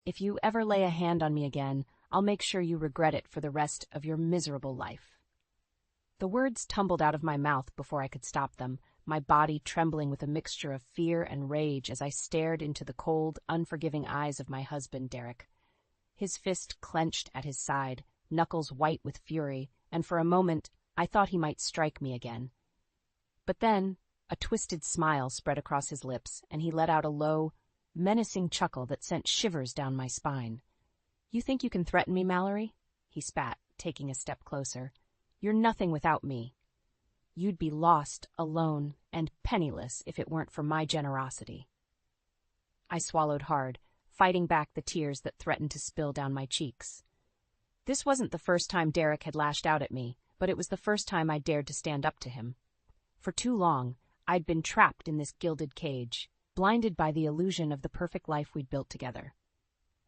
If you ever lay a hand on me again, I'll make sure you regret it for the rest of your miserable life." The words tumbled out of my mouth before I could stop them, my body trembling with a mixture of fear and rage as I stared into the cold, unforgiving eyes of my husband, Derek. His fist clenched at his side, knuckles white with fury, and for a moment I thought he might strike me again. But then a twisted smile spread across his lips, and he let out a low, menacing chuckle that sent shivers down my spine. "You think you can threaten me, Mallory?" he spat, taking a step closer. "You're nothing without me. You'd be lost, alone, and penniless if it weren't for my generosity." I swallowed hard, fighting back the tears that threatened to spill down my cheeks. This wasn't the first time Derek had lashed out at me, but it was the first time I dared to stand up to him. For too long, I'd been trapped in this gilded cage, blinded by the illusion of the perfect life we'd built together.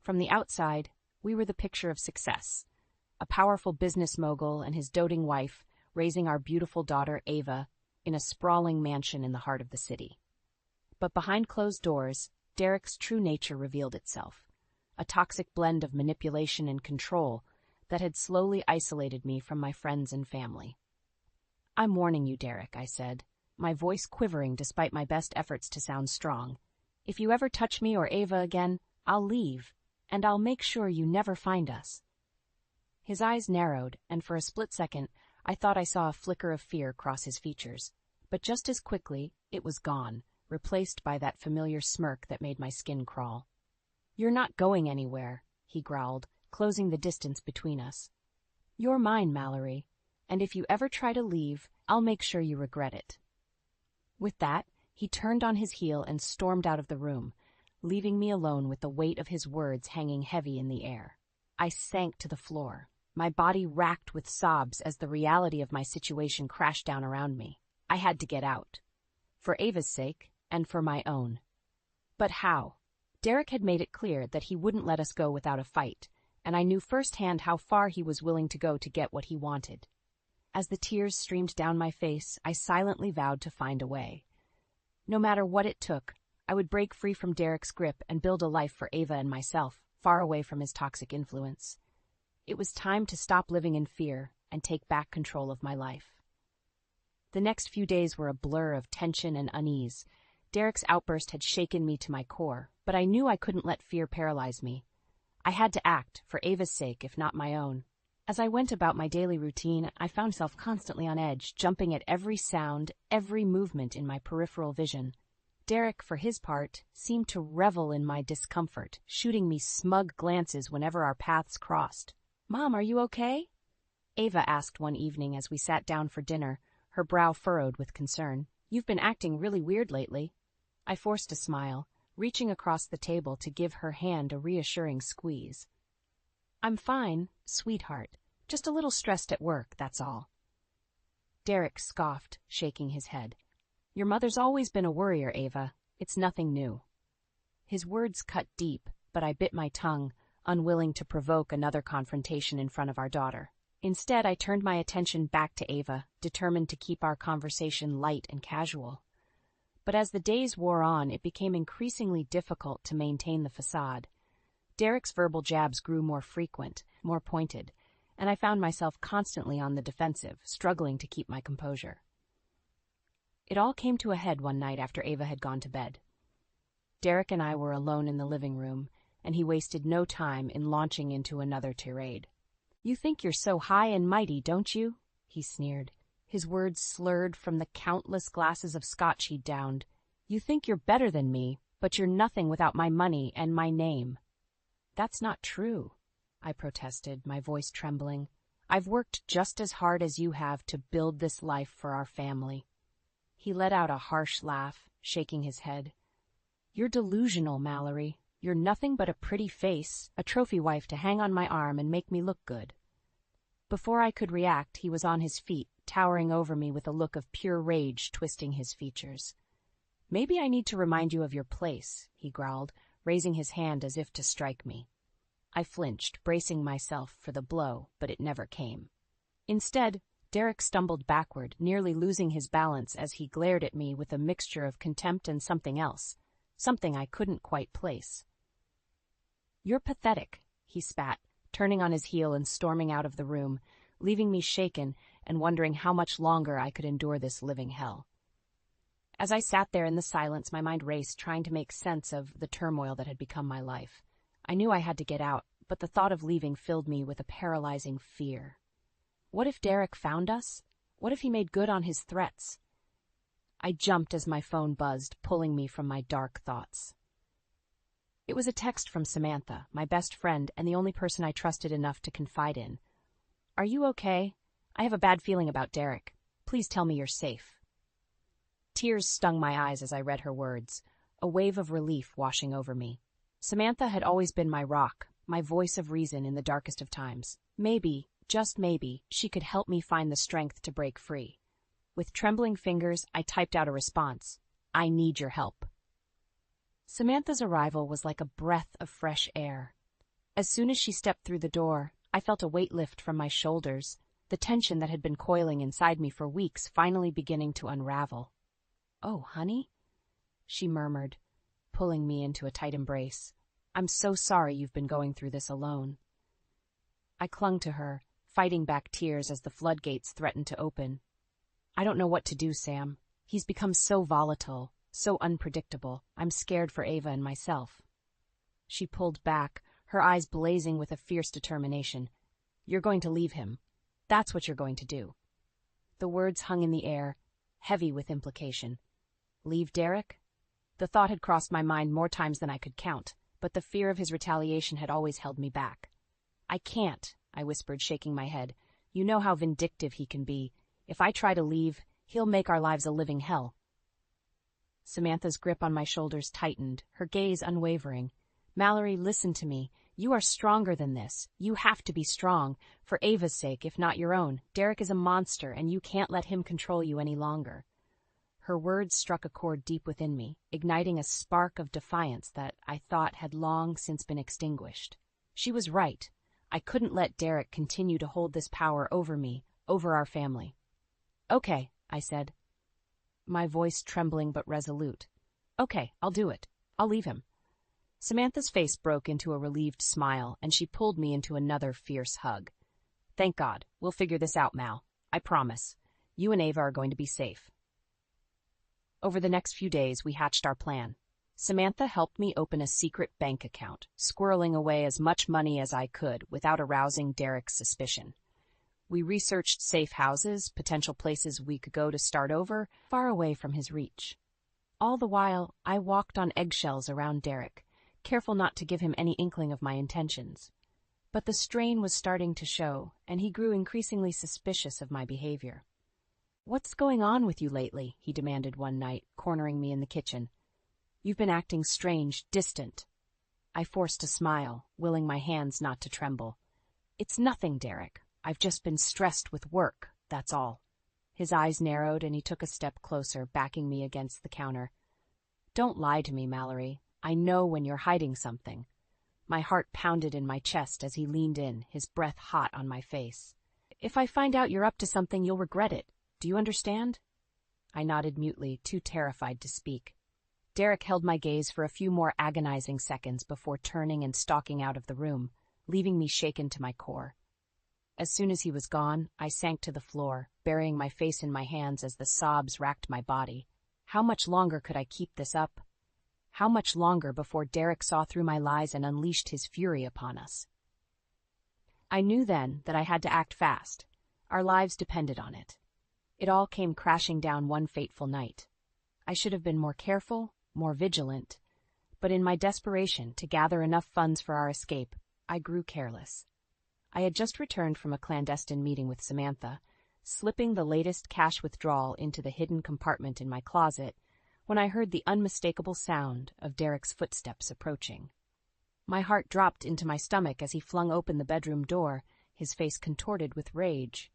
From the outside, we were the picture of success. A powerful business mogul and his doting wife raising our beautiful daughter, Ava, in a sprawling mansion in the heart of the city. But behind closed doors, Derek's true nature revealed itself, a toxic blend of manipulation and control that had slowly isolated me from my friends and family. "I'm warning you, Derek," I said, my voice quivering despite my best efforts to sound strong. "If you ever touch me or Ava again, I'll leave, and I'll make sure you never find us." His eyes narrowed, and for a split second, I thought I saw a flicker of fear cross his features. But just as quickly, it was gone, replaced by that familiar smirk that made my skin crawl. "You're not going anywhere," he growled, closing the distance between us. "You're mine, Mallory, and if you ever try to leave, I'll make sure you regret it." With that, he turned on his heel and stormed out of the room, leaving me alone with the weight of his words hanging heavy in the air. I sank to the floor, my body racked with sobs as the reality of my situation crashed down around me. I had to get out, for Ava's sake and for my own. But how? Derek had made it clear that he wouldn't let us go without a fight, and I knew firsthand how far he was willing to go to get what he wanted. As the tears streamed down my face, I silently vowed to find a way. No matter what it took, I would break free from Derek's grip and build a life for Ava and myself, far away from his toxic influence. It was time to stop living in fear and take back control of my life. The next few days were a blur of tension and unease. Derek's outburst had shaken me to my core, but I knew I couldn't let fear paralyze me. I had to act, for Ava's sake, if not my own. As I went about my daily routine, I found myself constantly on edge, jumping at every sound, every movement in my peripheral vision. Derek, for his part, seemed to revel in my discomfort, shooting me smug glances whenever our paths crossed. "Mom, are you okay?" Ava asked one evening as we sat down for dinner, her brow furrowed with concern. "You've been acting really weird lately." I forced a smile, reaching across the table to give her hand a reassuring squeeze. "I'm fine, sweetheart. Just a little stressed at work, that's all." Derek scoffed, shaking his head. "Your mother's always been a worrier, Ava. It's nothing new." His words cut deep, but I bit my tongue, unwilling to provoke another confrontation in front of our daughter. Instead, I turned my attention back to Ava, determined to keep our conversation light and casual. But as the days wore on, it became increasingly difficult to maintain the facade. Derek's verbal jabs grew more frequent, more pointed, and I found myself constantly on the defensive, struggling to keep my composure. It all came to a head one night after Ava had gone to bed. Derek and I were alone in the living room, and he wasted no time in launching into another tirade. "You think you're so high and mighty, don't you?" he sneered, his words slurred from the countless glasses of scotch he'd downed. "You think you're better than me, but you're nothing without my money and my name." "That's not true," I protested, my voice trembling. "I've worked just as hard as you have to build this life for our family." He let out a harsh laugh, shaking his head. "You're delusional, Mallory. You're nothing but a pretty face, a trophy wife to hang on my arm and make me look good." Before I could react, he was on his feet, towering over me with a look of pure rage twisting his features. "Maybe I need to remind you of your place," he growled, raising his hand as if to strike me. I flinched, bracing myself for the blow, but it never came. Instead, Derek stumbled backward, nearly losing his balance as he glared at me with a mixture of contempt and something else, something I couldn't quite place. You're pathetic, he spat, turning on his heel and storming out of the room, leaving me shaken and wondering how much longer I could endure this living hell. As I sat there in the silence, my mind raced, trying to make sense of the turmoil that had become my life. I knew I had to get out, but the thought of leaving filled me with a paralyzing fear. What if Derek found us? What if he made good on his threats? I jumped as my phone buzzed, pulling me from my dark thoughts. It was a text from Samantha, my best friend and the only person I trusted enough to confide in. Are you okay? I have a bad feeling about Derek. Please tell me you're safe. Tears stung my eyes as I read her words, a wave of relief washing over me. Samantha had always been my rock, my voice of reason in the darkest of times. Maybe, just maybe, she could help me find the strength to break free. With trembling fingers, I typed out a response. I need your help. Samantha's arrival was like a breath of fresh air. As soon as she stepped through the door, I felt a weight lift from my shoulders, the tension that had been coiling inside me for weeks finally beginning to unravel. Oh, honey? She murmured, pulling me into a tight embrace. I'm so sorry you've been going through this alone. I clung to her, fighting back tears as the floodgates threatened to open. I don't know what to do, Sam. He's become so volatile, so unpredictable. I'm scared for Ava and myself. She pulled back, her eyes blazing with a fierce determination. You're going to leave him. That's what you're going to do. The words hung in the air, heavy with implication. Leave Derek? The thought had crossed my mind more times than I could count, but the fear of his retaliation had always held me back. I can't, I whispered, shaking my head. You know how vindictive he can be. If I try to leave, he'll make our lives a living hell. Samantha's grip on my shoulders tightened, her gaze unwavering. Mallory, listen to me. You are stronger than this. You have to be strong, for Ava's sake, if not your own. Derek is a monster, and you can't let him control you any longer. Her words struck a chord deep within me, igniting a spark of defiance that I thought had long since been extinguished. She was right. I couldn't let Derek continue to hold this power over me, over our family. Okay, I said, my voice trembling but resolute. Okay, I'll do it. I'll leave him. Samantha's face broke into a relieved smile, and she pulled me into another fierce hug. Thank God. We'll figure this out, Mal. I promise. You and Ava are going to be safe. Over the next few days, we hatched our plan. Samantha helped me open a secret bank account, squirreling away as much money as I could without arousing Derek's suspicion. We researched safe houses, potential places we could go to start over, far away from his reach. All the while, I walked on eggshells around Derek, careful not to give him any inkling of my intentions. But the strain was starting to show, and he grew increasingly suspicious of my behavior. What's going on with you lately? He demanded one night, cornering me in the kitchen. You've been acting strange, distant. I forced a smile, willing my hands not to tremble. It's nothing, Derek. I've just been stressed with work, that's all. His eyes narrowed and he took a step closer, backing me against the counter. Don't lie to me, Mallory. I know when you're hiding something. My heart pounded in my chest as he leaned in, his breath hot on my face. If I find out you're up to something, you'll regret it. Do you understand? I nodded mutely, too terrified to speak. Derek held my gaze for a few more agonizing seconds before turning and stalking out of the room, leaving me shaken to my core. As soon as he was gone, I sank to the floor, burying my face in my hands as the sobs racked my body. How much longer could I keep this up? How much longer before Derek saw through my lies and unleashed his fury upon us? I knew then that I had to act fast. Our lives depended on it. It all came crashing down one fateful night. I should have been more careful, more vigilant, but in my desperation to gather enough funds for our escape, I grew careless. I had just returned from a clandestine meeting with Samantha, slipping the latest cash withdrawal into the hidden compartment in my closet, when I heard the unmistakable sound of Derek's footsteps approaching. My heart dropped into my stomach as he flung open the bedroom door, his face contorted with rage.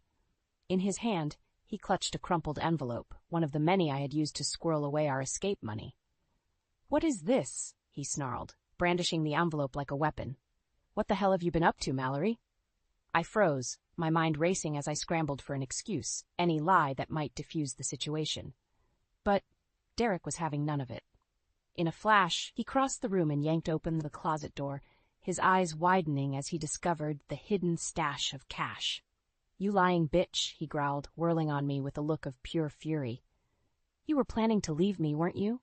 In his hand, he clutched a crumpled envelope, one of the many I had used to squirrel away our escape money. "What is this?" he snarled, brandishing the envelope like a weapon. "What the hell have you been up to, Mallory?" I froze, my mind racing as I scrambled for an excuse, any lie that might defuse the situation. But Derek was having none of it. In a flash, he crossed the room and yanked open the closet door, his eyes widening as he discovered the hidden stash of cash. "You lying bitch," he growled, whirling on me with a look of pure fury. "You were planning to leave me, weren't you?"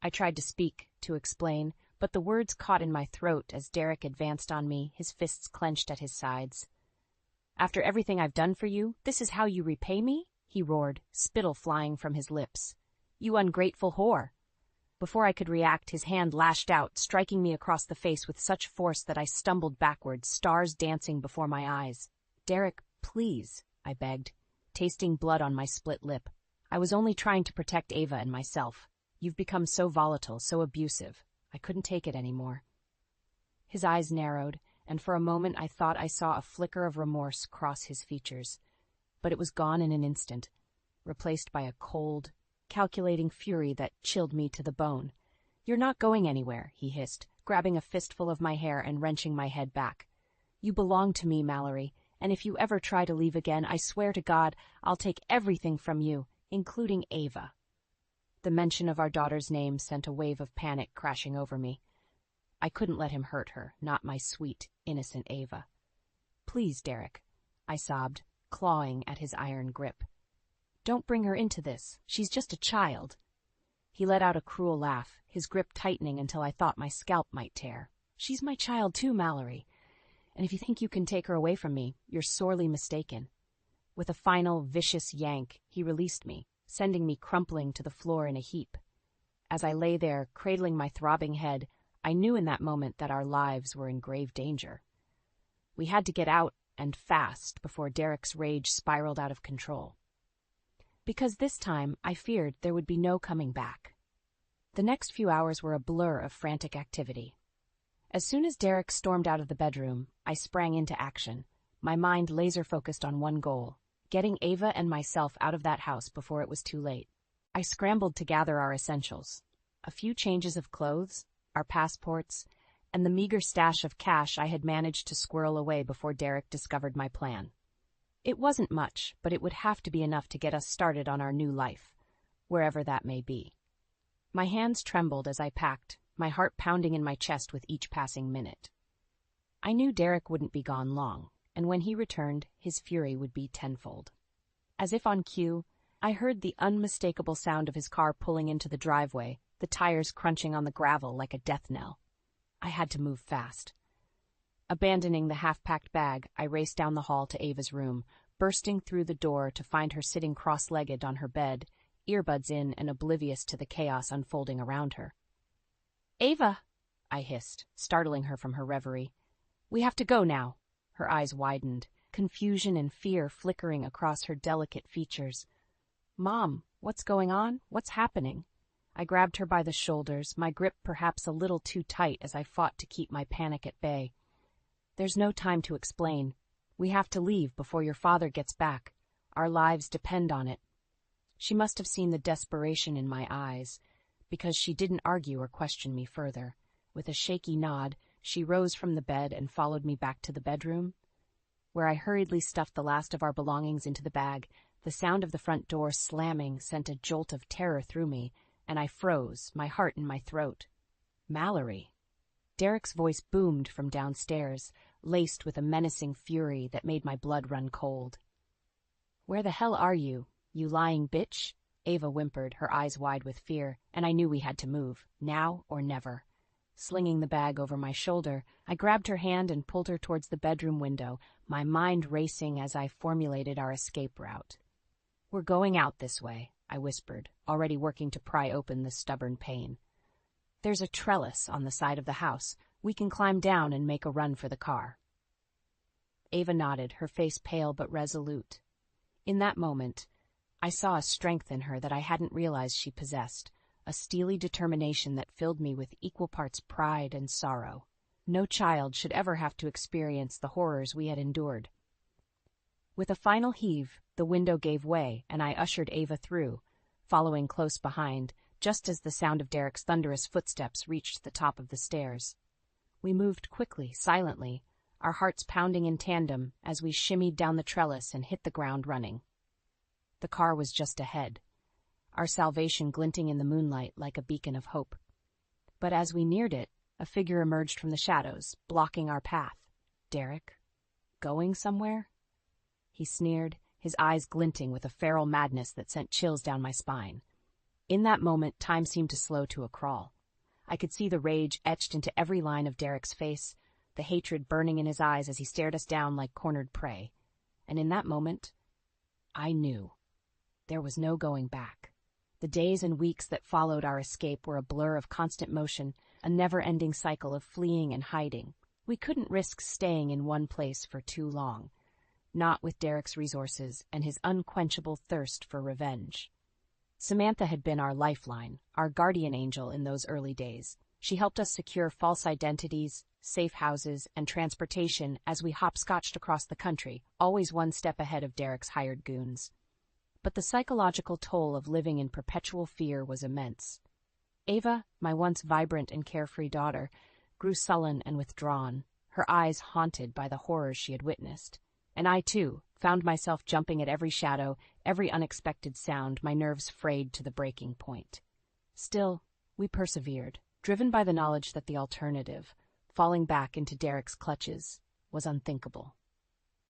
I tried to speak, to explain, but the words caught in my throat as Derek advanced on me, his fists clenched at his sides. "After everything I've done for you, this is how you repay me?" he roared, spittle flying from his lips. "You ungrateful whore." Before I could react, his hand lashed out, striking me across the face with such force that I stumbled backwards, stars dancing before my eyes. "Derek, please," I begged, tasting blood on my split lip. "I was only trying to protect Ava and myself. You've become so volatile, so abusive. I couldn't take it anymore." His eyes narrowed, and for a moment I thought I saw a flicker of remorse cross his features. But it was gone in an instant, replaced by a cold, calculating fury that chilled me to the bone. "You're not going anywhere," he hissed, grabbing a fistful of my hair and wrenching my head back. "You belong to me, Mallory, and if you ever try to leave again, I swear to God, I'll take everything from you, including Ava." The mention of our daughter's name sent a wave of panic crashing over me. I couldn't let him hurt her, not my sweet, innocent Ava. "Please, Derek," I sobbed, clawing at his iron grip. "Don't bring her into this. She's just a child." He let out a cruel laugh, his grip tightening until I thought my scalp might tear. "She's my child too, Mallory. And if you think you can take her away from me, you're sorely mistaken." With a final, vicious yank, he released me, sending me crumpling to the floor in a heap. As I lay there, cradling my throbbing head, I knew in that moment that our lives were in grave danger. We had to get out, and fast, before Derek's rage spiraled out of control. Because this time, I feared there would be no coming back. The next few hours were a blur of frantic activity. As soon as Derek stormed out of the bedroom, I sprang into action, my mind laser-focused on one goal: getting Ava and myself out of that house before it was too late. I scrambled to gather our essentials: a few changes of clothes, our passports, and the meager stash of cash I had managed to squirrel away before Derek discovered my plan. It wasn't much, but it would have to be enough to get us started on our new life, wherever that may be. My hands trembled as I packed, my heart pounding in my chest with each passing minute. I knew Derek wouldn't be gone long, and when he returned, his fury would be tenfold. As if on cue, I heard the unmistakable sound of his car pulling into the driveway, the tires crunching on the gravel like a death knell. I had to move fast. Abandoning the half-packed bag, I raced down the hall to Ava's room, bursting through the door to find her sitting cross-legged on her bed, earbuds in and oblivious to the chaos unfolding around her. "Ava," I hissed, startling her from her reverie. "We have to go now." Her eyes widened, confusion and fear flickering across her delicate features. "Mom, what's going on? What's happening?" I grabbed her by the shoulders, my grip perhaps a little too tight as I fought to keep my panic at bay. "There's no time to explain. We have to leave before your father gets back. Our lives depend on it." She must have seen the desperation in my eyes, because she didn't argue or question me further. With a shaky nod, she rose from the bed and followed me back to the bedroom, where I hurriedly stuffed the last of our belongings into the bag. The sound of the front door slamming sent a jolt of terror through me, and I froze, my heart in my throat. "Mallory." Derek's voice boomed from downstairs, laced with a menacing fury that made my blood run cold. "Where the hell are you, you lying bitch?" Ava whimpered, her eyes wide with fear, and I knew we had to move, now or never. Slinging the bag over my shoulder, I grabbed her hand and pulled her towards the bedroom window, my mind racing as I formulated our escape route. "We're going out this way," I whispered, already working to pry open the stubborn pain. "There's a trellis on the side of the house. We can climb down and make a run for the car." Ava nodded, her face pale but resolute. In that moment, I saw a strength in her that I hadn't realized she possessed, a steely determination that filled me with equal parts pride and sorrow. No child should ever have to experience the horrors we had endured. With a final heave, the window gave way, and I ushered Ava through, following close behind, just as the sound of Derek's thunderous footsteps reached the top of the stairs. We moved quickly, silently, our hearts pounding in tandem as we shimmied down the trellis and hit the ground running. The car was just ahead, our salvation glinting in the moonlight like a beacon of hope. But as we neared it, A figure emerged from the shadows, blocking our path. Derek? Going somewhere? He sneered, his eyes glinting with a feral madness that sent chills down my spine. In that moment, time seemed to slow to a crawl. I could see the rage etched into every line of Derek's face, the hatred burning in his eyes as he stared us down like cornered prey. And in that moment, I knew. There was no going back. The days and weeks that followed our escape were a blur of constant motion, a never-ending cycle of fleeing and hiding. We couldn't risk staying in one place for too long, not with Derek's resources and his unquenchable thirst for revenge. Samantha had been our lifeline, our guardian angel in those early days. She helped us secure false identities, safe houses, and transportation as we hopscotched across the country, always one step ahead of Derek's hired goons. But the psychological toll of living in perpetual fear was immense. Ava, my once vibrant and carefree daughter, grew sullen and withdrawn, her eyes haunted by the horrors she had witnessed. And I, too, found myself jumping at every shadow, every unexpected sound, my nerves frayed to the breaking point. Still, we persevered, driven by the knowledge that the alternative, falling back into Derek's clutches, was unthinkable.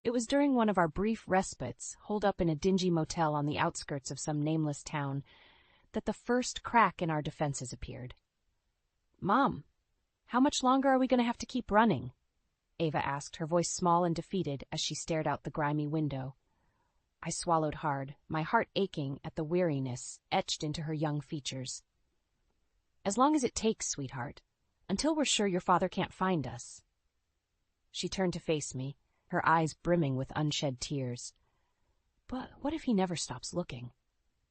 It was during one of our brief respites, holed up in a dingy motel on the outskirts of some nameless town, that the first crack in our defenses appeared. "Mom, how much longer are we going to have to keep running?" Ava asked, her voice small and defeated as she stared out the grimy window. I swallowed hard, my heart aching at the weariness etched into her young features. "As long as it takes, sweetheart, until we're sure your father can't find us." She turned to face me, her eyes brimming with unshed tears. "But what if he never stops looking?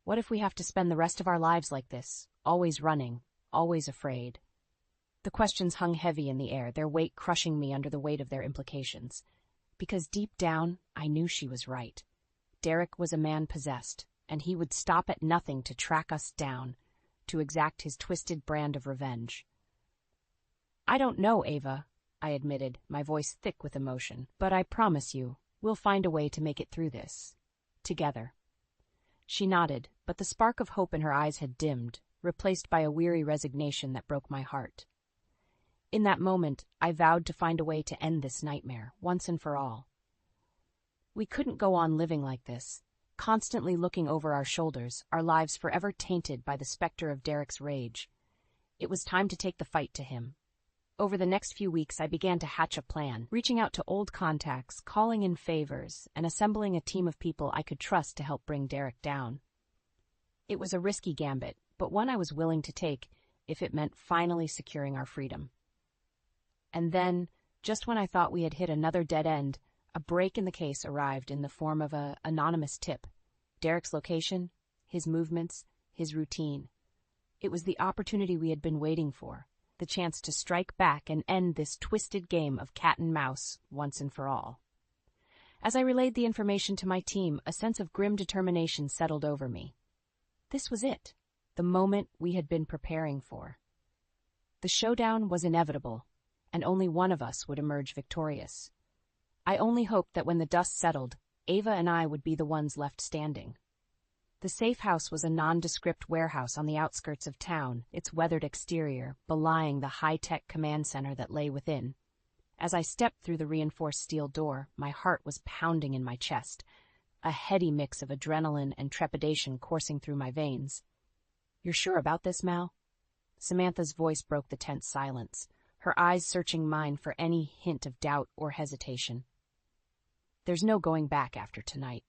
What if we have to spend the rest of our lives like this, always running, always afraid?" The questions hung heavy in the air, their weight crushing me under the weight of their implications. Because deep down, I knew she was right. Derek was a man possessed, and he would stop at nothing to track us down, to exact his twisted brand of revenge. "I don't know, Ava," I admitted, my voice thick with emotion, "but I promise you, we'll find a way to make it through this. Together." She nodded, but the spark of hope in her eyes had dimmed, replaced by a weary resignation that broke my heart. In that moment, I vowed to find a way to end this nightmare, once and for all. We couldn't go on living like this, constantly looking over our shoulders, our lives forever tainted by the specter of Derek's rage. It was time to take the fight to him. Over the next few weeks, I began to hatch a plan, reaching out to old contacts, calling in favors, and assembling a team of people I could trust to help bring Derek down. It was a risky gambit, but one I was willing to take if it meant finally securing our freedom. And then, just when I thought we had hit another dead end, a break in the case arrived in the form of an anonymous tip. Derek's location, his movements, his routine. It was the opportunity we had been waiting for, the chance to strike back and end this twisted game of cat and mouse once and for all. As I relayed the information to my team, a sense of grim determination settled over me. This was it, the moment we had been preparing for. The showdown was inevitable, and only one of us would emerge victorious. I only hoped that when the dust settled, Ava and I would be the ones left standing. The safe house was a nondescript warehouse on the outskirts of town, its weathered exterior belying the high-tech command center that lay within. As I stepped through the reinforced steel door, my heart was pounding in my chest, a heady mix of adrenaline and trepidation coursing through my veins. "You're sure about this, Mal?" Samantha's voice broke the tense silence, her eyes searching mine for any hint of doubt or hesitation. "There's no going back after tonight."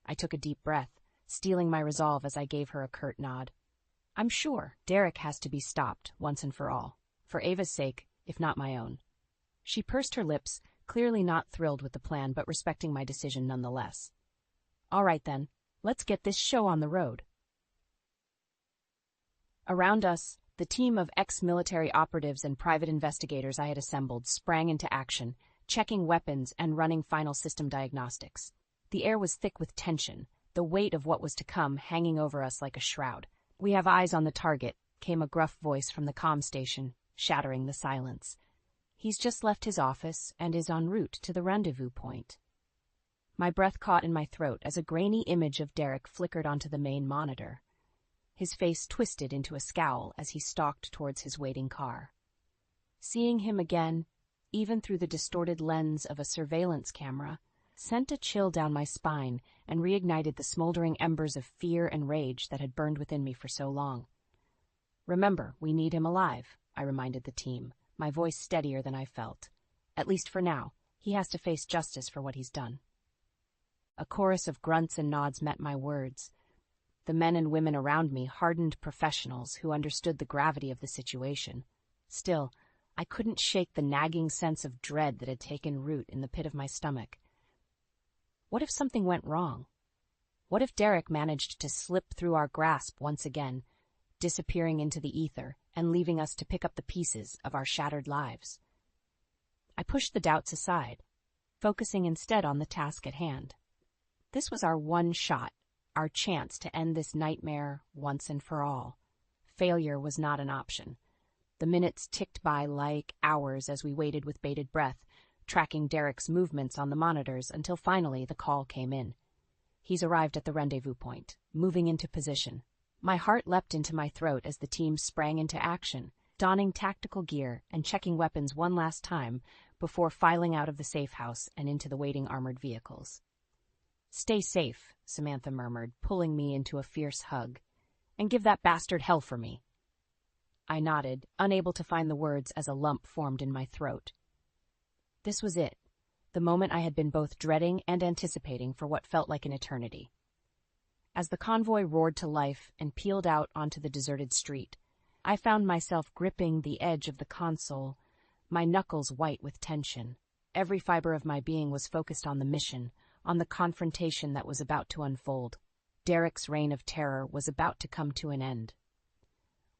I took a deep breath, steeling my resolve as I gave her a curt nod. "I'm sure Derek has to be stopped once and for all, for Ava's sake, if not my own." She pursed her lips, clearly not thrilled with the plan, but respecting my decision nonetheless. "All right then, let's get this show on the road." Around us, the team of ex-military operatives and private investigators I had assembled sprang into action, checking weapons and running final system diagnostics. The air was thick with tension, the weight of what was to come hanging over us like a shroud. "We have eyes on the target," came a gruff voice from the comm station, shattering the silence. "He's just left his office and is en route to the rendezvous point." My breath caught in my throat as a grainy image of Derek flickered onto the main monitor. His face twisted into a scowl as he stalked towards his waiting car. Seeing him again, even through the distorted lens of a surveillance camera, sent a chill down my spine and reignited the smoldering embers of fear and rage that had burned within me for so long. "Remember, we need him alive," I reminded the team, my voice steadier than I felt. "At least for now, he has to face justice for what he's done." A chorus of grunts and nods met my words. The men and women around me hardened professionals who understood the gravity of the situation. Still, I couldn't shake the nagging sense of dread that had taken root in the pit of my stomach. What if something went wrong? What if Derek managed to slip through our grasp once again, disappearing into the ether and leaving us to pick up the pieces of our shattered lives? I pushed the doubts aside, focusing instead on the task at hand. This was our one shot, our chance to end this nightmare once and for all. Failure was not an option. The minutes ticked by like hours as we waited with bated breath, tracking Derek's movements on the monitors until finally the call came in. He's arrived at the rendezvous point, moving into position. My heart leapt into my throat as the team sprang into action, donning tactical gear and checking weapons one last time before filing out of the safe house and into the waiting armored vehicles. "Stay safe," Samantha murmured, pulling me into a fierce hug. "And give that bastard hell for me." I nodded, unable to find the words as a lump formed in my throat. This was it, the moment I had been both dreading and anticipating for what felt like an eternity. As the convoy roared to life and peeled out onto the deserted street, I found myself gripping the edge of the console, my knuckles white with tension. Every fiber of my being was focused on the mission, on the confrontation that was about to unfold. Derek's reign of terror was about to come to an end.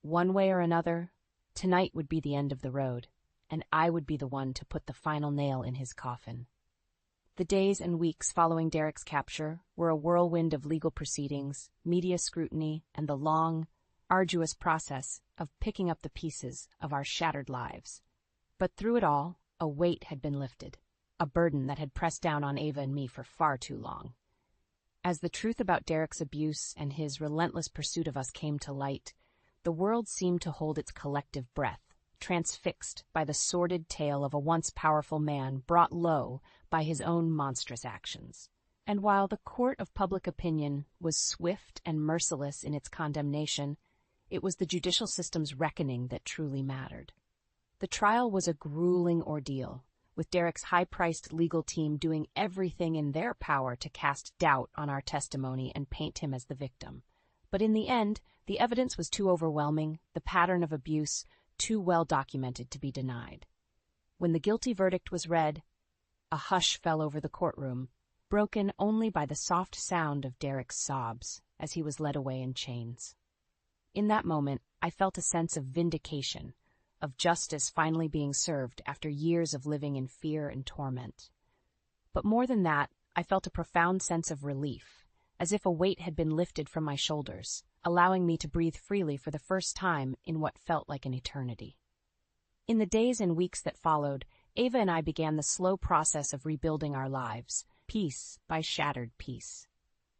One way or another, tonight would be the end of the road, and I would be the one to put the final nail in his coffin. The days and weeks following Derek's capture were a whirlwind of legal proceedings, media scrutiny, and the long, arduous process of picking up the pieces of our shattered lives. But through it all, a weight had been lifted, a burden that had pressed down on Ava and me for far too long. As the truth about Derek's abuse and his relentless pursuit of us came to light, the world seemed to hold its collective breath, transfixed by the sordid tale of a once powerful man brought low by his own monstrous actions. And while the court of public opinion was swift and merciless in its condemnation, it was the judicial system's reckoning that truly mattered. The trial was a grueling ordeal, with Derek's high-priced legal team doing everything in their power to cast doubt on our testimony and paint him as the victim. But in the end, the evidence was too overwhelming, the pattern of abuse too well documented to be denied. When the guilty verdict was read, a hush fell over the courtroom, broken only by the soft sound of Derek's sobs as he was led away in chains. In that moment, I felt a sense of vindication, of justice finally being served after years of living in fear and torment. But more than that, I felt a profound sense of relief, as if a weight had been lifted from my shoulders, allowing me to breathe freely for the first time in what felt like an eternity. In the days and weeks that followed, Ava and I began the slow process of rebuilding our lives, piece by shattered piece.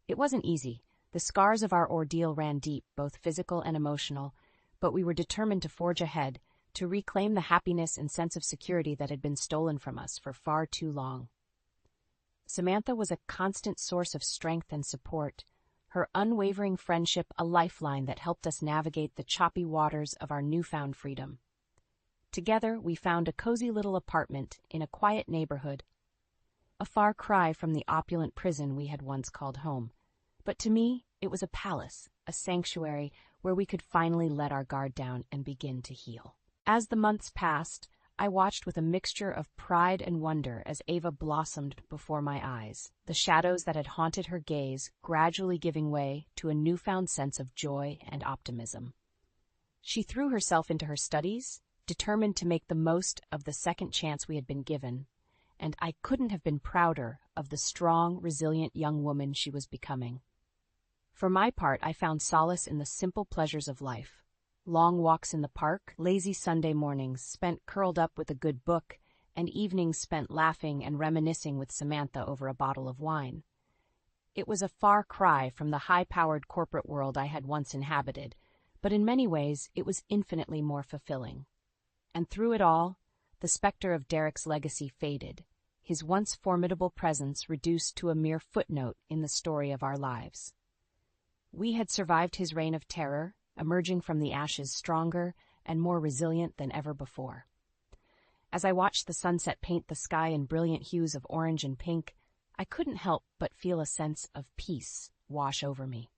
It wasn't easy. The scars of our ordeal ran deep, both physical and emotional, but we were determined to forge ahead, to reclaim the happiness and sense of security that had been stolen from us for far too long. Samantha was a constant source of strength and support, her unwavering friendship a lifeline that helped us navigate the choppy waters of our newfound freedom. Together, we found a cozy little apartment in a quiet neighborhood, a far cry from the opulent prison we had once called home. But to me, it was a palace, a sanctuary where we could finally let our guard down and begin to heal. As the months passed, I watched with a mixture of pride and wonder as Ava blossomed before my eyes, the shadows that had haunted her gaze gradually giving way to a newfound sense of joy and optimism. She threw herself into her studies, determined to make the most of the second chance we had been given, and I couldn't have been prouder of the strong, resilient young woman she was becoming. For my part, I found solace in the simple pleasures of life. Long walks in the park, lazy Sunday mornings spent curled up with a good book, and evenings spent laughing and reminiscing with Samantha over a bottle of wine. It was a far cry from the high-powered corporate world I had once inhabited, but in many ways it was infinitely more fulfilling. And through it all, the specter of Derek's legacy faded, his once formidable presence reduced to a mere footnote in the story of our lives. We had survived his reign of terror, emerging from the ashes stronger and more resilient than ever before. As I watched the sunset paint the sky in brilliant hues of orange and pink, I couldn't help but feel a sense of peace wash over me.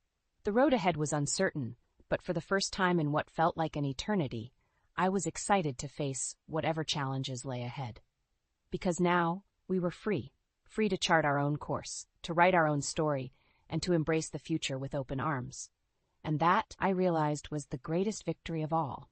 The road ahead was uncertain, but for the first time in what felt like an eternity, I was excited to face whatever challenges lay ahead. Because now, we were free to chart our own course, to write our own story, and to embrace the future with open arms. And that, I realized, was the greatest victory of all.